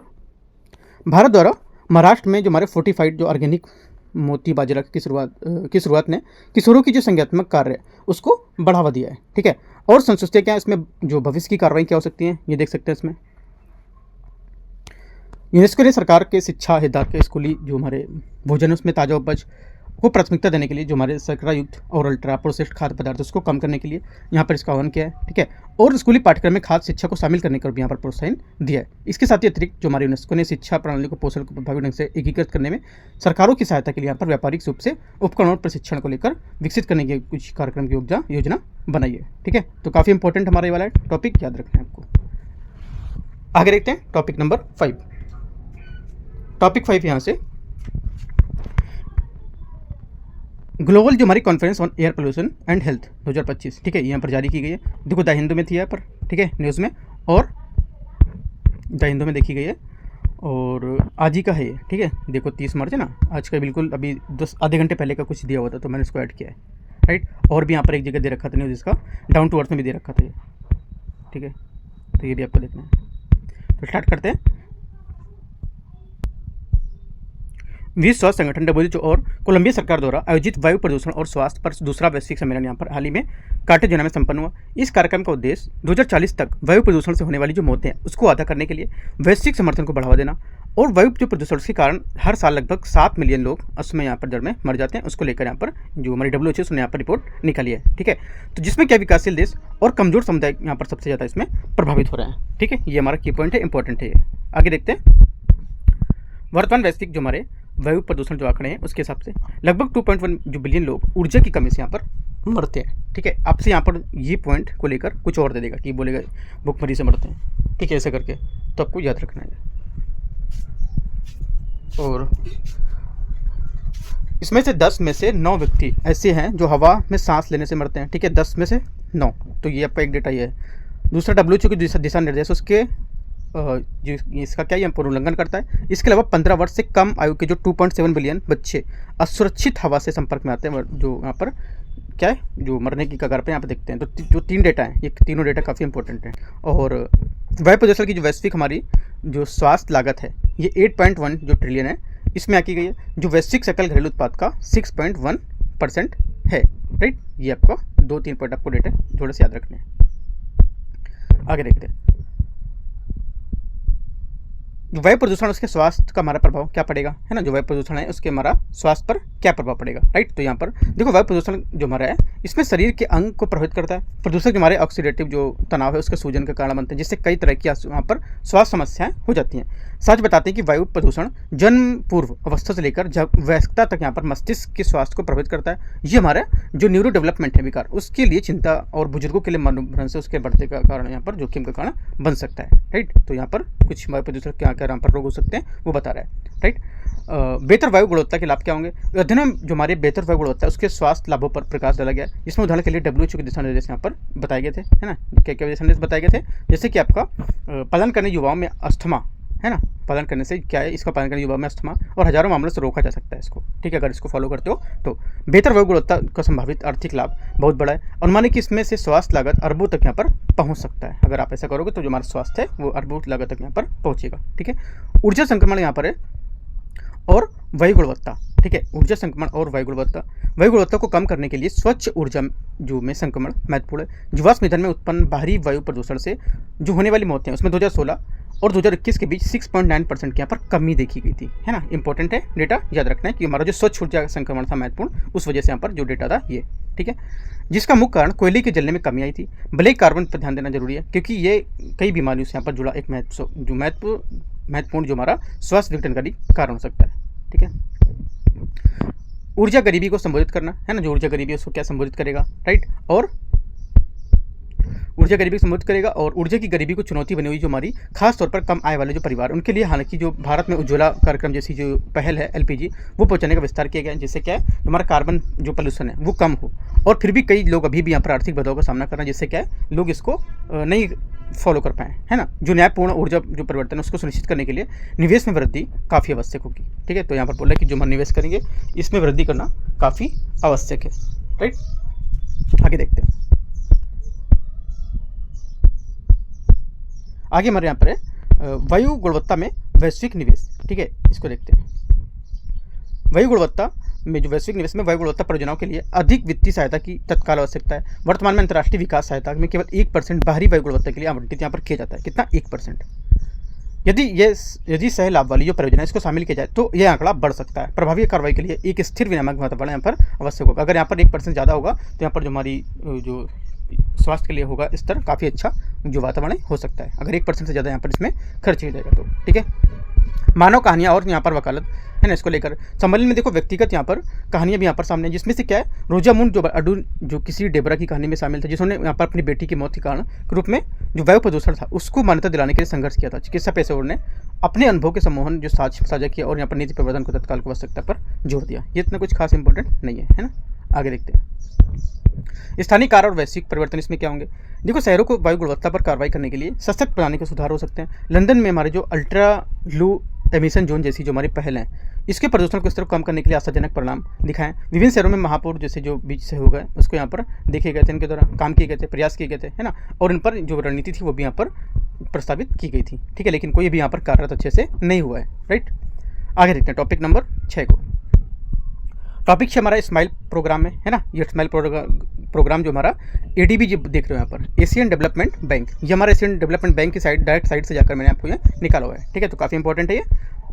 भारत द्वारा महाराष्ट्र में जो हमारे फोर्टिफाइड जो ऑर्गेनिक मोती बाजरा की शुरुआत ने किशोरों की जो संज्ञात्मक कार्य है उसको बढ़ावा दिया है। ठीक है, और संस्तुतियाँ क्या है इसमें, जो भविष्य की कार्रवाई क्या हो सकती हैं ये देख सकते हैं इसमें। यूनेस्को ने सरकार के शिक्षा हितधारक के स्कूली जो हमारे भोजन है उसमें ताज़ा उपज को प्राथमिकता देने के लिए जो हमारे शर्करा युक्त और अल्ट्रा प्रोसेस्ड खाद्य पदार्थ उसको कम करने के लिए यहाँ पर इसका आह्वान किया है। ठीक है, और स्कूली पाठ्यक्रम में खाद्य शिक्षा को शामिल करने का भी यहाँ पर प्रोत्साहन दिया है। इसके साथ ही अतिरिक्त जो हमारे यूनेस्को ने शिक्षा प्रणाली को पोषण को प्रभावी ढंग से एकीकृत करने में सरकारों की सहायता के लिए यहाँ पर व्यापारिक रूप से उपकरण और प्रशिक्षण को लेकर विकसित करने की कुछ कार्यक्रम की योजना बनाई है। ठीक है, तो काफ़ी इंपॉर्टेंट हमारा ये वाला टॉपिक याद रखना है आपको। आगे देखते हैं टॉपिक नंबर 5। टॉपिक 5 यहाँ से ग्लोबल जो हमारी conference on air pollution and health 2025, ठीक है, यहाँ पर जारी की गई है। देखो द हिंदू में थी यहाँ पर, ठीक है, न्यूज़ में, और द हिंदू में देखी गई है और आज ही का है ये। ठीक है, देखो 30 मार्च है ना, आज का बिल्कुल अभी आधे घंटे पहले का कुछ दिया हुआ था तो मैंने इसको ऐड किया है, राइट। और भी यहाँ पर एक जगह दे रखा था न्यूज़ इसका, डाउन टू अर्थ में भी दे रखा था ये। ठीक है, तो ये भी आपको देखना है। तो स्टार्ट करते हैं। विश्व स्वास्थ्य संगठन WHO और कोलंबिया सरकार द्वारा आयोजित वायु प्रदूषण और स्वास्थ्य पर दूसरा वैश्विक सम्मेलन यहाँ पर हाल ही में कार्टेजना में संपन्न हुआ। इस कार्यक्रम का उद्देश्य 2040 तक वायु प्रदूषण से होने वाली जो मौतें हैं उसको आधा करने के लिए वैश्विक समर्थन को बढ़ावा देना और वायु जो प्रदूषण के कारण हर साल लगभग 7 मिलियन लोग असमय यहाँ पर जड़ में मर जाते हैं उसको लेकर यहाँ पर जो हमारी WHO उसने यहाँ पर रिपोर्ट निकाली है। ठीक है, तो जिसमें क्या विकासशील देश और कमजोर समुदाय यहाँ पर सबसे ज़्यादा इसमें प्रभावित हो रहे हैं। ठीक है, ये हमारा की पॉइंट है, इंपॉर्टेंट है ये। आगे देखते हैं। वर्तमान वैश्विक जो हमारे वायु प्रदूषण जो आंकड़े हैं उसके हिसाब से लगभग 2.1 जो बिलियन लोग ऊर्जा की कमी से यहाँ पर मरते हैं। ठीक है, आपसे यहाँ पर ये पॉइंट को लेकर कुछ और दे देगा कि बोलेगा भूखमरी से मरते हैं। ठीक है, ऐसे करके तो आपको याद रखना है। और इसमें से 10 में से 9 व्यक्ति ऐसे हैं जो हवा में सांस लेने से मरते हैं, ठीक है, 10 में से 9। तो ये आपका एक डेटा ये है। दूसरा WHO की दिशा निर्देश उसके जो इसका क्या ये उल्लंघन करता है। इसके अलावा 15 वर्ष से कम आयु के जो 2.7 बिलियन बच्चे असुरक्षित हवा से संपर्क में आते हैं, जो यहाँ पर क्या है, जो मरने की कगार पे यहाँ पे देखते हैं। तो जो 3 डेटा हैं, ये तीनों डेटा काफ़ी इंपॉर्टेंट हैं। और वायु प्रदूषण की जो वैश्विक हमारी जो स्वास्थ्य लागत है, ये 8.1 जो ट्रिलियन है इसमें आकी गई है, जो वैश्विक सकल घरेलू उत्पाद का 6.1% है, राइट। ये आपका 2-3 पॉइंट आपको डेटा थोड़े से याद रखने हैं। आगे देखते हैं जो वायु प्रदूषण उसके स्वास्थ्य का हमारा प्रभाव क्या पड़ेगा, है ना। जो वायु प्रदूषण है उसके हमारा स्वास्थ्य पर क्या प्रभाव पड़ेगा, राइट। तो यहाँ पर देखो वायु प्रदूषण जो हमारा है इसमें शरीर के अंग को प्रभावित करता है। प्रदूषक जो हमारे ऑक्सीडेटिव जो तनाव है उसके सूजन का कारण बनते हैं, जिससे कई तरह की यहाँ पर स्वास्थ्य समस्याएं हो जाती हैं। सच बताते हैं कि वायु प्रदूषण जन्म पूर्व अवस्था से लेकर जब वयस्कता तक यहाँ पर मस्तिष्क के स्वास्थ्य को प्रभावित करता है। ये हमारा जो न्यूरो डेवलपमेंट है विकार, उसके लिए चिंता और बुजुर्गों के लिए मनोभ्रम से उसके बढ़ते का कारण यहाँ पर जोखिम का कारण बन सकता है, राइट। तो यहाँ पर कुछ वायु प्रदूषण क्या क्या यहाँ पर रोग हो सकते हैं वो बता रहा है, राइट। बेहतर वायु गुणवत्ता के लाभ क्या होंगे। अध्ययन में जो हमारे बेहतर वायु गुणवत्ता है उसके स्वास्थ्य लाभों पर प्रकाश डाला गया है। इसमें उदाहरण के लिए WHO के दिशा निर्देश यहाँ पर बताए गए थे, है ना। क्या क्या दिशा निर्देश बताए गए थे, जैसे कि आपका पालन करने युवाओं में अस्थमा, है ना, पालन करने से क्या है, इसका पालन करने युवाओं में अस्थमा और हजारों मामलों से रोका जा सकता है इसको, ठीक है, अगर इसको फॉलो करते हो तो। बेहतर वायु गुणवत्ता का संभावित आर्थिक लाभ बहुत बड़ा है। अनुमानित कि इसमें से स्वास्थ्य लागत अरबों तक यहाँ पर पहुँच सकता है। अगर आप ऐसा करोगे तो जो हमारा स्वास्थ्य है वो अरबों लागत तक यहाँ पर पहुँचेगा, ठीक है। ऊर्जा संक्रमण यहाँ पर है और वायु गुणवत्ता, ठीक है। ऊर्जा संक्रमण और वायु गुणवत्ता को कम करने के लिए स्वच्छ ऊर्जा जो में संक्रमण महत्वपूर्ण है। जीवाश्म ईंधन में उत्पन्न बाहरी वायु प्रदूषण से जो होने वाली मौतें उसमें 2016 और 2021 के बीच 6.9% की यहाँ पर कमी देखी गई थी, है ना। इंपॉर्टेंट है डेटा, याद रखना है कि हमारा जो स्वच्छ ऊर्जा संक्रमण था महत्वपूर्ण, उस वजह से यहाँ पर जो डेटा था ये, ठीक है। जिसका मुख्य कारण कोयले के जलने में कमी आई थी। ब्लैक कार्बन पर ध्यान देना जरूरी है क्योंकि ये कई बीमारियों से यहाँ पर जुड़ा एक महत्वपूर्ण जो हमारा स्वास्थ्य विघटनकारी कारण हो सकता है, ठीक है। ऊर्जा गरीबी को संबोधित करना, है ना। जो ऊर्जा गरीबी है उसको क्या संबोधित करेगा, राइट। और ऊर्जा गरीबी को संबोधित करेगा और ऊर्जा की गरीबी को चुनौती बनी हुई जो हमारी खास तौर पर कम आय वाले जो परिवार उनके लिए, हालांकि जो भारत में उज्ज्वला कार्यक्रम जैसी जो पहल है LPG वो पहुंचाने का विस्तार किया गया है, जिससे क्या है हमारा कार्बन जो पोल्यूशन है वो कम हो। और फिर भी कई लोग अभी भी यहाँ पर आर्थिक बदलाव का सामना कर रहे हैं, जिससे क्या है लोग इसको नहीं फॉलो कर पाए, है ना। जो न्यायपूर्ण ऊर्जा जो परिवर्तन है उसको सुनिश्चित करने के लिए निवेश में वृद्धि काफ़ी आवश्यक होगी, ठीक है। तो यहाँ पर बोला कि जो हम निवेश करेंगे इसमें वृद्धि करना काफ़ी आवश्यक है, राइट। आगे देखते हैं। आगे हमारे यहाँ पर है वायु गुणवत्ता में वैश्विक निवेश, ठीक है। इसको देखते हैं। वायु गुणवत्ता में जो वैश्विक निवेश में वायु गुणवत्ता परियोजनाओं के लिए अधिक वित्तीय सहायता की तत्काल आवश्यकता है। वर्तमान में अंतर्राष्ट्रीय विकास सहायता में केवल 1% बाहरी वायु गुणवत्ता के लिए आवंटित यहाँ पर किया जाता है। कितना, 1%। यदि सह लाभ वाली जो परियोजना इसको शामिल किया जाए तो यह आंकड़ा बढ़ सकता है। प्रभावी कार्रवाई के लिए एक स्थिर विनियामक वातावरण यहाँ पर आवश्यक होगा। अगर यहाँ पर 1% ज़्यादा होगा तो यहाँ पर जो हमारी जो स्वास्थ्य के लिए होगा स्तर काफ़ी अच्छा जो वातावरण हो सकता है, अगर 1% से ज़्यादा यहाँ पर इसमें खर्च किया जाएगा तो, ठीक है। मानव कहानियाँ और यहाँ पर वकालत, है ना, इसको लेकर सम्मेलन में देखो व्यक्तिगत यहाँ पर कहानियाँ भी यहाँ पर सामने हैं, जिसमें से क्या है रोजामुंड जो किसी डेबरा की कहानी में शामिल था, जिन्होंने यहाँ पर अपनी बेटी की मौत के कारण के रूप में जो वायु प्रदूषण था उसको मान्यता दिलाने के लिए संघर्ष किया था। चिकित्सा पेशेवर ने अपने अनुभव के सम्मोहन जो साझा किया और यहाँ पर नीति प्रवर्तन को तत्काल की आवश्यकता पर जोर दिया। ये इतना कुछ खास इंपॉर्टेंट नहीं है ना। आगे देखते हैं। स्थानीय कार्य और वैश्विक परिवर्तन इसमें क्या होंगे। देखो शहरों को वायु गुणवत्ता पर कार्रवाई करने के लिए सशक्त प्रणाली के सुधार हो सकते हैं। लंदन में हमारे जो अल्ट्रा लो एमिशन जोन जैसी जो हमारी पहल है इसके प्रदूषण को स्तर कम करने के लिए आशाजनक परिणाम दिखाएं। विभिन्न शहरों में महापौर जैसे जो बीच से हो गए उसको यहाँ पर देखे गए थे, इनके द्वारा काम किए गए थे, प्रयास किए गए थे, है ना। और इन पर जो रणनीति थी वो भी यहाँ पर प्रस्तावित की गई थी, ठीक है। लेकिन कोई भी यहाँ पर कार्यरत अच्छे से नहीं हुआ है, राइट। आगे देखते हैं टॉपिक नंबर 6 को। टॉपिक है हमारा स्माइल प्रोग्राम में, है ना। ये स्माइल प्रोग्राम जो हमारा ADB जो देख रहे हो यहाँ पर एशियन डेवलपमेंट बैंक, ये हमारा एशियन डेवलपमेंट बैंक की साइड डायरेक्ट साइड से जाकर मैंने आपको ये निकाला हुआ है, ठीक है। तो काफ़ी इंपॉर्टेंट है ये।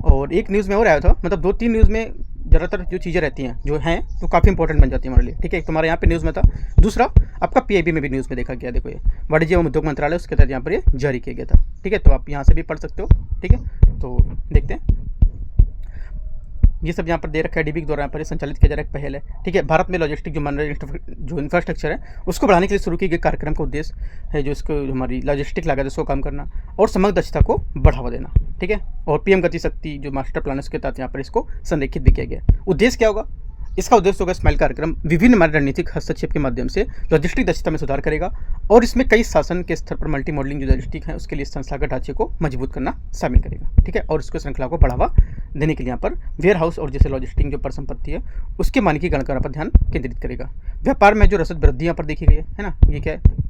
और एक न्यूज़ में और आया था, मतलब 2-3 न्यूज़ में ज़्यादातर जो चीज़ें रहती हैं जो हैं तो काफ़ी इंपॉर्टेंट बन जाती है हमारे लिए, ठीक है। एक तुम्हारे यहाँ पे न्यूज़ में था, दूसरा आपका PIB में भी न्यूज़ में देखा गया। देखो ये वाणिज्य एवं उद्योग मंत्रालय उसके तहत यहाँ पर ये जारी किया गया था, ठीक है। तो आप यहाँ से भी पढ़ सकते हो, ठीक है। तो देखते हैं ये सब यहाँ पर दे रखा है। डीबी के द्वारा यहाँ पर संचालित किया जा रहा है, पहल है, ठीक है। भारत में लॉजिस्टिक जो इंफ्रास्ट्रक्चर है उसको बढ़ाने के लिए शुरू किए गए कार्यक्रम का उद्देश्य है जो इसको हमारी लॉजिस्टिक लागत है उसको कम करना और समग्र दक्षता को बढ़ावा देना, ठीक है। और पीएम गति शक्ति जो मास्टर प्लान है उसके तहत यहाँ पर इसको संरेखित भी किया गया। उद्देश्य क्या होगा? इसका उद्देश्य होगा स्माइल कार्यक्रम विभिन्न हमारे रणनीतिक हस्तक्षेप के माध्यम से लॉजिस्टिक दक्षता में सुधार करेगा और इसमें कई शासन के स्तर पर मल्टी मॉडलिंग जो लॉजिस्टिक है उसके लिए संस्थागत ढांचे को मजबूत करना शामिल करेगा, ठीक है। और उसको श्रृंखला को बढ़ावा देने के लिए यहाँ पर वेयर हाउस और जैसे लॉजिस्टिक जो परिसंपत्ति है उसके मानकीकरण पर ध्यान केंद्रित करेगा। व्यापार में जो रसद वृद्धि यहाँ पर देखी गई है ना, ये क्या है?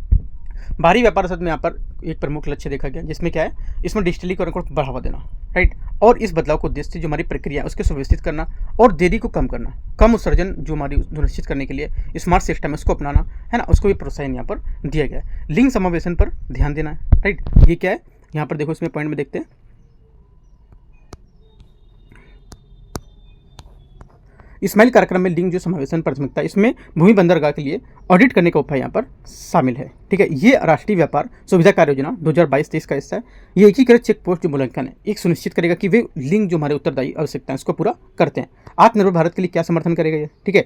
बाहरी व्यापार रसद में यहाँ पर एक प्रमुख लक्ष्य देखा गया जिसमें क्या है, इसमें डिजिटलीकरण को बढ़ावा देना, राइट। और इस बदलाव को उद्देश्य जो हमारी प्रक्रिया है उसके सुव्यवस्थित करना और देरी को कम करना, कम उत्सर्जन जो हमारी सुनिश्चित करने के लिए स्मार्ट सिस्टम है उसको अपनाना है ना, उसको भी प्रोत्साहन यहाँ पर दिया गया है। लिंग समावेशन पर ध्यान देना है, राइट। ये क्या है यहाँ पर देखो, इसमें पॉइंट में देखते हैं। स्माइल कार्यक्रम में लिंग जो समावेशन प्राथमिकता, इसमें भूमि बंदरगाह के लिए ऑडिट करने का उपाय यहाँ पर शामिल है, ठीक है। ये राष्ट्रीय व्यापार सुविधा कार्य योजना 2022-23 का हिस्सा है। ये एकीकृत चेक पोस्ट जो मूल्यांकन है एक सुनिश्चित करेगा कि वे लिंग जो हमारे उत्तरदायी आवश्यकताएं उसको पूरा करते हैं। आत्मनिर्भर भारत के लिए क्या समर्थन करेगा ये, ठीक है।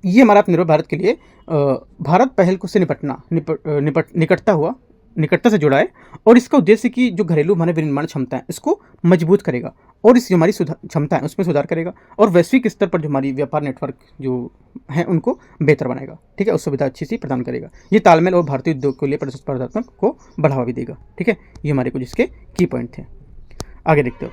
ये हमारा आत्मनिर्भर भारत के लिए भारत पहल को से निकटता से जुड़ा है और इसका उद्देश्य कि जो घरेलू हमारे विनिर्माण क्षमता है इसको मजबूत करेगा और इस जो हमारी क्षमता है उसमें सुधार करेगा और वैश्विक स्तर पर जो हमारी व्यापार नेटवर्क जो है उनको बेहतर बनाएगा, ठीक है। उस सुविधा अच्छी सी प्रदान करेगा। ये तालमेल और भारतीय उद्योग के लिए प्रतिस्पर्धात्मक को बढ़ावा भी देगा, ठीक है। ये हमारे कुछ इसके की पॉइंट थे। आगे देखते हो।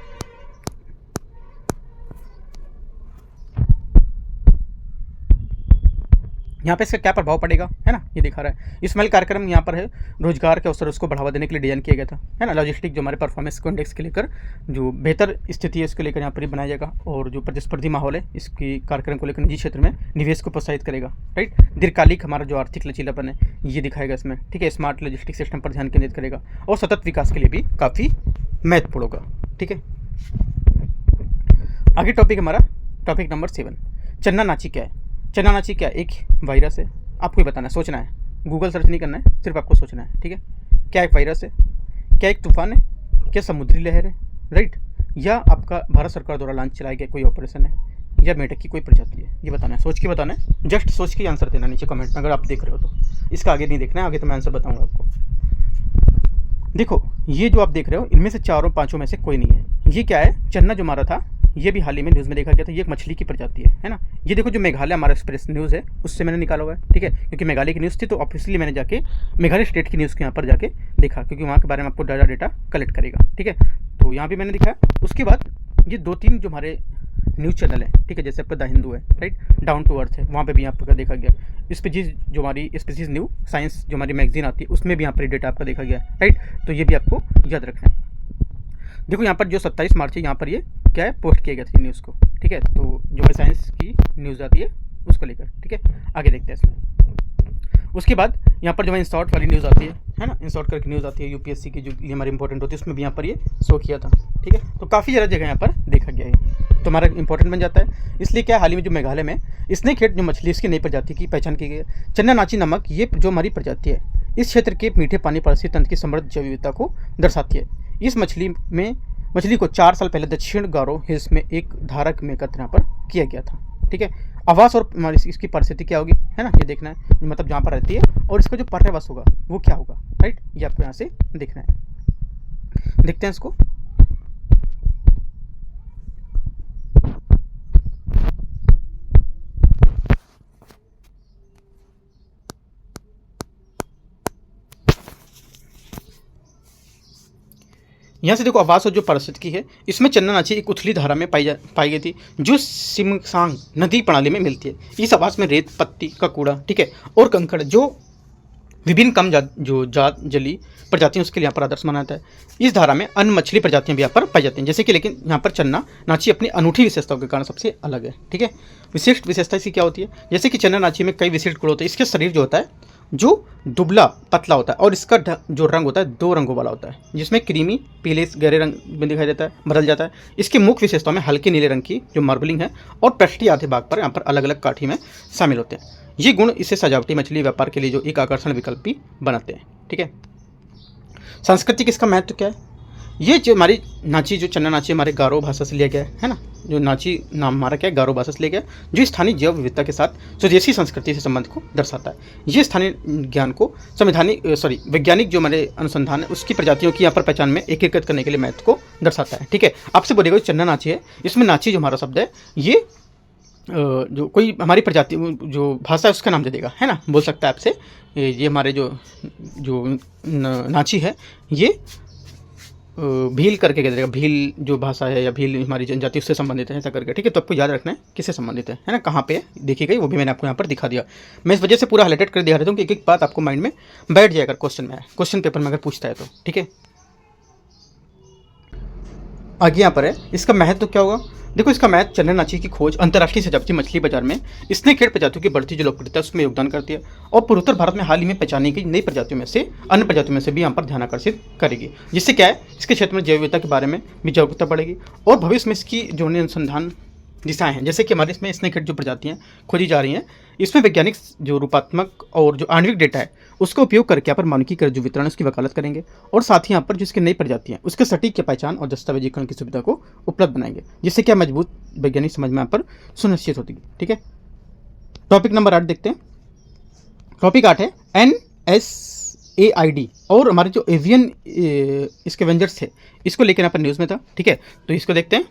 यहाँ पे इसका क्या प्रभाव पड़ेगा है ना, ये दिखा रहा है। स्माइल कार्यक्रम यहाँ पर है रोजगार के अवसर उसको बढ़ावा देने के लिए डिजाइन किया गया था, है ना। लॉजिस्टिक जो हमारे परफॉर्मेंस को इंडेक्स के लेकर जो बेहतर स्थिति है इसको लेकर यहाँ पर ही बनाया जाएगा और जो प्रतिस्पर्धी माहौल है इसकी कार्यक्रम को लेकर निजी क्षेत्र में निवेश को प्रोत्साहित करेगा, राइट। दीर्घकालिक हमारा जो आर्थिक लचीलापन है ये दिखाएगा इसमें, ठीक है। स्मार्ट लॉजिस्टिक सिस्टम पर ध्यान केंद्रित करेगा और सतत विकास के लिए भी काफ़ी महत्वपूर्ण होगा, ठीक है। आगे टॉपिक हमारा टॉपिक नंबर 7, चन्ना नाची क्या है। चन्ना नाची क्या एक वायरस है, आपको ही बताना है, सोचना है, गूगल सर्च नहीं करना है, सिर्फ आपको सोचना है, ठीक है। क्या एक वायरस है, क्या एक तूफान है, क्या समुद्री लहर है, राइट, या आपका भारत सरकार द्वारा लॉन्च चलाया गया कोई ऑपरेशन है, या मेढक की कोई प्रजाति है, ये बताना है, सोच के बताना है। जस्ट सोच के आंसर देना नीचे कमेंट में अगर आप देख रहे हो तो। इसका आगे नहीं देखना है, आगे तो मैं आंसर बताऊँगा आपको। देखो ये जो आप देख रहे हो इनमें से चारों पाँचों में से कोई नहीं है। ये क्या है, चन्ना जो मारा था ये भी हाल ही में न्यूज़ में देखा गया था। ये एक मछली की प्रजाति है ना। ये देखो जो मेघालय हमारा एक्सप्रेस न्यूज़ है उससे मैंने निकाला हुआ है, ठीक है। क्योंकि मेघालय की न्यूज़ थी तो ऑब्वियसली मैंने जाके मेघालय स्टेट की न्यूज़ के यहाँ पर जाके देखा क्योंकि वहाँ के बारे में आपको ज़्यादा डेटा कलेक्ट करेगा, ठीक है। तो यहाँ भी मैंने दिखाया। उसके बाद ये 2-3 जो हमारे न्यूज़ चैनल है, ठीक है, जैसे आपका द हिंदू है, राइट, डाउन टू अर्थ है, वहाँ पे भी यहाँ पर देखा गया। स्पीसीज जो हमारी स्पीसीज न्यू साइंस जो हमारी मैगजीन आती है उसमें भी यहाँ पर डेटा आपका देखा गया, राइट। तो ये भी आपको याद रखना है। देखो यहाँ पर जो 27 मार्च है यहाँ पर ये क्या है पोस्ट किया गया था न्यूज़ को, ठीक है। तो जो हमारी साइंस की न्यूज़ आती है उसको लेकर, ठीक है। आगे देखते हैं इसमें। उसके बाद यहाँ पर जो हमारी इंस्टॉट वाली न्यूज़ आती है ना, इंस्टॉट करके न्यूज़ आती है यूपीएससी की जो हमारी इंपॉर्टेंट होती है उसमें भी यहाँ पर ये शो किया था, ठीक है। तो काफ़ी ज़्यादा जगह यहाँ पर देखा गया है तो हमारा इंपॉर्टेंट बन जाता है। इसलिए क्या हाल ही में जो मेघालय में स्नेक हेड जो मछली इसकी नई प्रजाति की पहचान की गई है। चन्ना नाची नमक ये जो हमारी प्रजाति है इस क्षेत्र के मीठे पानी पारिस्थितिक तंत्र की समृद्ध जैव विविधता को दर्शाती है। इस मछली को 4 साल पहले दक्षिण गारो हिल्स में एक धारक में एकत्र यहाँ पर किया गया था, ठीक है। आवास और इसकी परिस्थिति क्या होगी है ना, ये देखना है, मतलब जहाँ पर रहती है और इसका जो पर्यावास होगा वो क्या होगा, राइट, ये आपको यहाँ से देखना है। देखते हैं इसको। यहाँ से देखो आवास और जो पारिस्थितिकी है इसमें चन्ना नाची एक उथली धारा में पाई गई थी जो सिमसांग नदी प्रणाली में मिलती है। इस आवास में रेत, पत्ती का कूड़ा, ठीक है, और कंकड़ जो विभिन्न कम जात जली प्रजातियाँ उसके लिए यहाँ पर आदर्श माना जाता है। इस धारा में अन्य मछली प्रजातियाँ भी यहाँ पर पाई जाती हैं जैसे कि, लेकिन यहाँ पर चन्ना नाची अपनी अनूठी विशेषताओं के कारण सबसे अलग है, ठीक है। विशिष्ट विशेषता इसकी क्या होती है, जैसे कि चन्ना नाची में कई विशिष्ट गुण होते हैं। इसके शरीर जो होता है जो दुबला पतला होता है और इसका जो रंग होता है 2 रंगों वाला होता है जिसमें क्रीमी पीले गहरे रंग में दिखाई देता है, बदल जाता है। इसके मुख्य विशेषताओं में हल्के नीले रंग की जो मार्बलिंग है और पृष्ठीय आधे भाग पर यहाँ पर अलग अलग काठी में शामिल होते हैं। ये गुण इसे सजावटी मछली व्यापार के लिए जो एक आकर्षण विकल्प भी बनाते हैं, ठीक है। सांस्कृतिक इसका महत्व क्या है, ये जो हमारी नाची, जो चन्ना नाची हमारे गारो भाषा से लिया गया है ना, जो नाची नाम हमारा क्या है, गारो भाषा से लिया गया, जो स्थानीय जैव विविधता के साथ स्वदेशी संस्कृति से संबंध को दर्शाता है। ये स्थानीय ज्ञान को वैज्ञानिक जो हमारे अनुसंधान है उसकी प्रजातियों की यहाँ पर पहचान में एकीकृत करने के लिए महत्व को दर्शाता है। ठीक है, आपसे बोलेगा चन्ना नाची है, इसमें नाची जो हमारा शब्द है ये जो कोई हमारी प्रजाति जो भाषा है उसका नाम दे देगा, है ना, बोल सकता है आपसे ये हमारे जो नाची है ये भील करके कह देगा, भील जो भाषा है या भील हमारी जनजाति उससे संबंधित है, ऐसा करके। ठीक है, तो आपको याद रखना है किससे संबंधित है ना, कहाँ पे देखी गई वो भी मैंने आपको यहाँ पर दिखा दिया। मैं इस वजह से पूरा हाईलाइटेड कर दिया रहता हूँ कि एक एक बात आपको माइंड में बैठ जाए अगर क्वेश्चन पेपर में अगर पूछता है तो। ठीक है, आगे यहाँ पर है इसका महत्व क्या होगा। देखो, इसका महत्व चन्ना नाची की खोज अंतर्राष्ट्रीय सजावटी मछली बाजार में स्नेक प्रजातियों की बढ़ती जो लोकप्रियता है उसमें योगदान करती है और पूर्वोत्तर भारत में हाल ही में पहचानी गई नई प्रजातियों में से अन्य प्रजातियों में से भी यहाँ पर ध्यान आकर्षित करेगी, जिससे क्या है इसके क्षेत्र में जैव विविधता के बारे में भी जागरूकता बढ़ेगी और भविष्य में इसकी जो अनुसंधान दिशाएं हैं, जैसे कि हमारे इसमें स्नेक हेड जो प्रजातियां खोजी जा रही हैं, इसमें वैज्ञानिक जो रूपात्मक और जो आणविक डेटा है उसका उपयोग करके यहाँ पर मानकीकरण जो वितरण है उसकी वकालत करेंगे और साथ ही यहाँ पर जो इसकी नई प्रजातियां हैं उसके सटीक की पहचान और दस्तावेजीकरण की सुविधा को उपलब्ध बनाएंगे, जिससे क्या मजबूत वैज्ञानिक समझ में यहाँ पर सुनिश्चित होती है। ठीक है, टॉपिक नंबर 8 देखते हैं। टॉपिक 8 है NSAID और हमारे जो एवियन स्कैवेंजर्स थे इसको लेकर यहाँ पर न्यूज़ में था। ठीक है, तो इसको देखते हैं।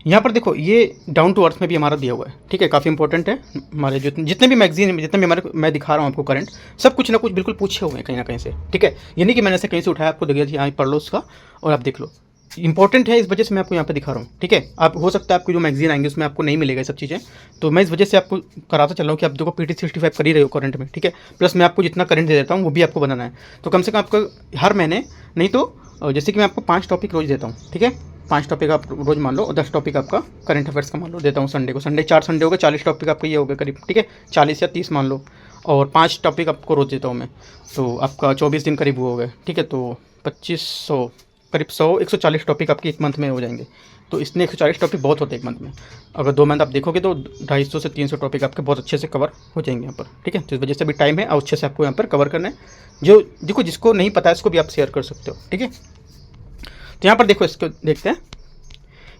यहाँ पर देखो ये डाउन टू अर्थ में भी हमारा दिया हुआ है। ठीक है, काफ़ी इंपॉर्टेंट है। हमारे जो जितने भी मैगजीन, जितने भी हमारे मैं दिखा रहा हूँ आपको करंट, सब कुछ ना कुछ बिल्कुल पूछे हुए हैं कहीं ना कहीं से। ठीक है, ये नहीं कि मैंने ऐसे कहीं से उठाया आपको दिया यहाँ पढ़ लो उसका और आप देख लो, इंपॉर्टेंट है इस वजह से मैं आपको यहाँ पे दिखा रहा हूँ। ठीक है, आप हो सकता है आपको जो मैगजीन आएंगे उसमें आपको नहीं मिलेगा सब चीज़ें, तो मैं इस वजह से आपको कराता चल रहा हूँ कि आप देखो PT 65 कर ही रहे हो करंट में। ठीक है, प्लस मैं आपको जितना करंट दे देता हूँ वो भी आपको बनाना है, तो कम से कम आपको हर महीने नहीं तो जैसे कि मैं आपको 5 टॉपिक रोज देता हूँ। ठीक है, 5 टॉपिक आप रोज मान लो और 10 टॉपिक आपका करंट अफेयर्स का मान लो देता हूँ संडे को। संडे 4 संडे होगा, 40 टॉपिक आपका ये होगा करीब। ठीक है, 40 या 30 मान लो, और 5 टॉपिक आपको रोज देता हूँ मैं, तो आपका 24 दिन करीब वो हो गए। ठीक है, तो 2500 करीब 140 टॉपिक आपके एक मंथ में हो जाएंगे। तो इसमें 140 टॉपिक बहुत होते हैं एक मंथ में। अगर 2 मंथ आप देखोगे तो 250 से 300 टॉपिक आपके बहुत अच्छे से कवर हो जाएंगे यहाँ पर। ठीक है, तो इस वजह से भी टाइम है और अच्छे से आपको यहाँ पर कवर करना है। जो देखो जिसको नहीं पता है उसको भी आप शेयर कर सकते हो। ठीक है, तो यहाँ पर देखो इसको देखते हैं।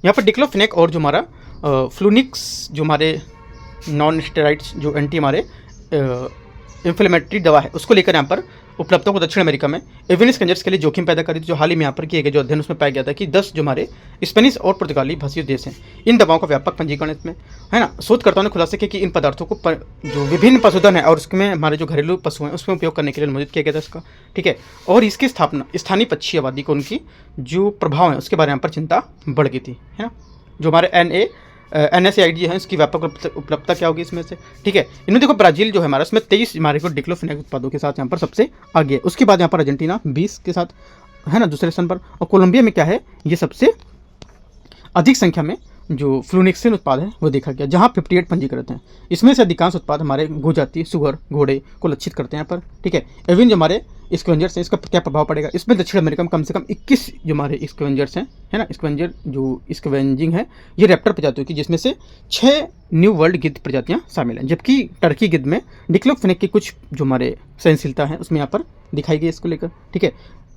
यहाँ पर डिक्लोफेनेक और जो हमारा फ्लूनिक्स जो हमारे नॉन स्टेरॉइड्स जो एंटी हमारे इन्फ्लेमेटरी दवा है उसको लेकर यहाँ पर उपलब्धता को दक्षिण अमेरिका में एवियन स्कैवेंजर्स के लिए जोखिम पैदा करी थी। जो हाल ही में यहाँ पर किए गए जो अध्ययन उसमें पाया गया था कि 10 जो हमारे स्पेनिश और पुर्तगाली भाषी देश हैं इन दवाओं का व्यापक पंजीकरण इसमें है ना। शोधकर्ताओं ने खुलासा किया कि इन पदार्थों को जो विभिन्न पशुधन है और उसमें हमारे जो घरेलू पशु हैं उसमें उपयोग करने के लिए अनुमोदित किया गया था इसका। ठीक है, और इसकी स्थापना स्थानीय पक्षी आबादी को उनकी जो प्रभाव है उसके बारे में यहाँ पर चिंता बढ़ गई थी, है ना। जो हमारे NSAID है इसकी व्यापक उपलब्धता क्या होगी इसमें से। ठीक है, इनमें देखो ब्राज़ील जो है हमारा इसमें 23 हमारे को डिक्लोफेनेक उत्पादों के साथ यहाँ पर सबसे आगे है। उसके बाद यहाँ पर अर्जेंटीना 20 के साथ है ना दूसरे स्थान पर, और कोलंबिया में क्या है ये सबसे अधिक संख्या में जो फ्लूनिक्सिन उत्पाद है वो देखा गया, जहाँ 58 पंजीकृत हैं। इसमें से अधिकांश उत्पाद हमारे गोजाति सुअर घोड़े को लक्षित करते हैं यहाँ पर। ठीक है, एवियन जो हमारे स्कैवेंजर्स हैं इसका क्या प्रभाव पड़ेगा इसमें। दक्षिण अमेरिका में कम से कम 21 जो हमारे स्कैवेंजर्स हैं है ना, स्कैवेंजर जो स्कैवेंजिंग है ये रैप्टर प्रजातियों की, जिसमें से 6 न्यू वर्ल्ड गिद्ध प्रजातियाँ शामिल हैं। जबकि टर्की गिद्ध में डिक्लोफेनेक की कुछ जो हमारे सहनशीलता है उसमें यहाँ पर दिखाई गई इसको लेकर। ठीक है,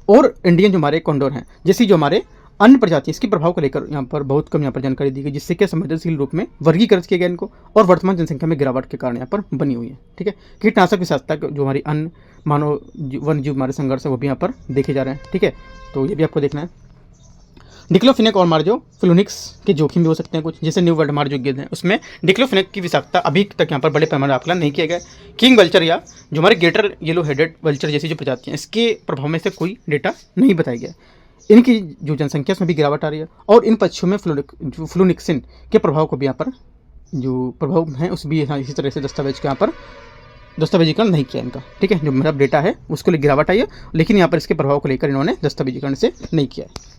और इंडियन जो हमारे कॉन्डोर हैं जैसी जो हमारे अन्य प्रजाति इसके प्रभाव को लेकर यहाँ पर बहुत कम यहाँ पर जानकारी दी गई, जिससे कि संवेदनशील रूप में वर्गीकृत किया गया इनको और वर्तमान जनसंख्या में गिरावट के कारण यहाँ पर बनी हुई है। ठीक है, कीटनाशक विषाक्तता जो हमारी अन्य मानव वन जीव हमारे संघर्ष है वो भी यहाँ पर देखे जा रहे हैं। ठीक है, तो ये भी आपको देखना है। डिक्लोफेनेक और हमारे जो फ्लूनिक्स के जोखिम भी हो सकते हैं कुछ, जैसे न्यू वर्ल्ड हमारे जो गिद्ध हैं उसमें डिक्लोफेनेक की विषाक्तता अभी तक यहाँ पर बड़े पैमाने पर आकलन नहीं किया गया। किंग वल्चर या जो हमारे ग्रेटर येलो हेडेड वल्चर जैसी जो प्रजातियाँ हैं इसके प्रभाव में से कोई डेटा नहीं बताया गया। इनकी जो जनसंख्या उसमें भी गिरावट आ रही है और इन पक्षियों में फ्लूनिक्सिन के प्रभाव को भी यहाँ पर जो प्रभाव है उस भी इसी तरह से दस्तावेज के यहाँ पर दस्तावेजीकरण नहीं किया इनका। ठीक है, जो मेरा डेटा है उसको लेकर गिरावट आई है, लेकिन यहाँ पर इसके प्रभाव को लेकर इन्होंने दस्तावेजीकरण से नहीं किया है।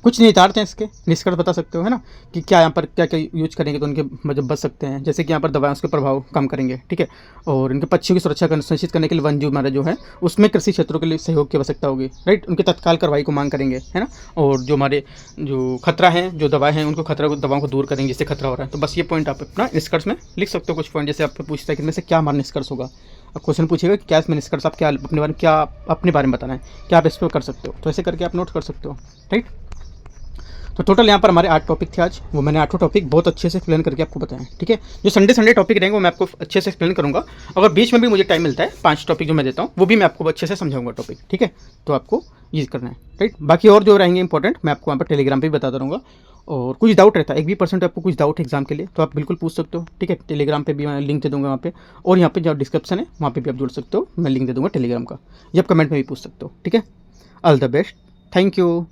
कुछ निहितार्थ हैं इसके, निष्कर्ष बता सकते हो है ना, कि क्या यहाँ पर क्या क्या यूज करेंगे तो उनके मतलब बच सकते हैं। जैसे कि यहाँ पर दवाएं उसके प्रभाव कम करेंगे। ठीक है, और इनके पक्षियों की सुरक्षा सुनिश्चित करने के लिए वन जीव हमारा जो है उसमें कृषि क्षेत्रों के लिए सहयोग की आवश्यकता होगी। राइट, उनके तत्काल कार्रवाई को मांग करेंगे है ना, और जो हमारे जो खतरा है जो दवाएं हैं उनको खतरा दवाओं को दूर करेंगे जिससे खतरा हो रहा है। तो बस ये पॉइंट आप अपना निष्कर्ष में लिख सकते हो कुछ पॉइंट, जैसे आपको पूछता है कि इनमें से क्या हमारा निष्कर्ष होगा। क्वेश्चन पूछेगा कि क्या मैनेज कर, आप क्या अपने बारे में बताना है, क्या आप इस पर कर सकते हो, तो ऐसे करके आप नोट कर सकते हो, राइट। तो टोटल यहाँ पर हमारे 8 टॉपिक थे आज, वो मैंने 8 टॉपिक बहुत अच्छे से एक्सप्लेन करके आपको बताया, ठीक है। जो संडे टॉपिक रहेंगे वो मैं आपको अच्छे से एक्सप्लेन करूँगा। अगर बीच में भी मुझे टाइम मिलता है, 5 टॉपिक जो मैं देता हूँ वो भी मैं आपको अच्छे से समझाऊंगा टॉपिक, ठीक है। तो आपको ये करना है, राइट। बाकी और जो रहेंगे इंपॉर्टेंट मैं आपको वहाँ पर टेलीग्राम पर भी बताता रहूँगा। और कुछ डाउट रहता है, 1% आपको कुछ डाउट एग्जाम के लिए, तो आप बिल्कुल पूछ सकते हो, ठीक है। टेलीग्राम पे भी मैं लिंक दे दूँगा वहाँ पे, और यहाँ पे जो डिस्क्रिप्शन है वहाँ पे भी आप जुड़ सकते हो, मैं लिंक दे दूँगा टेलीग्राम का, या आप कमेंट में भी पूछ सकते हो, ठीक है। All the best, thank you.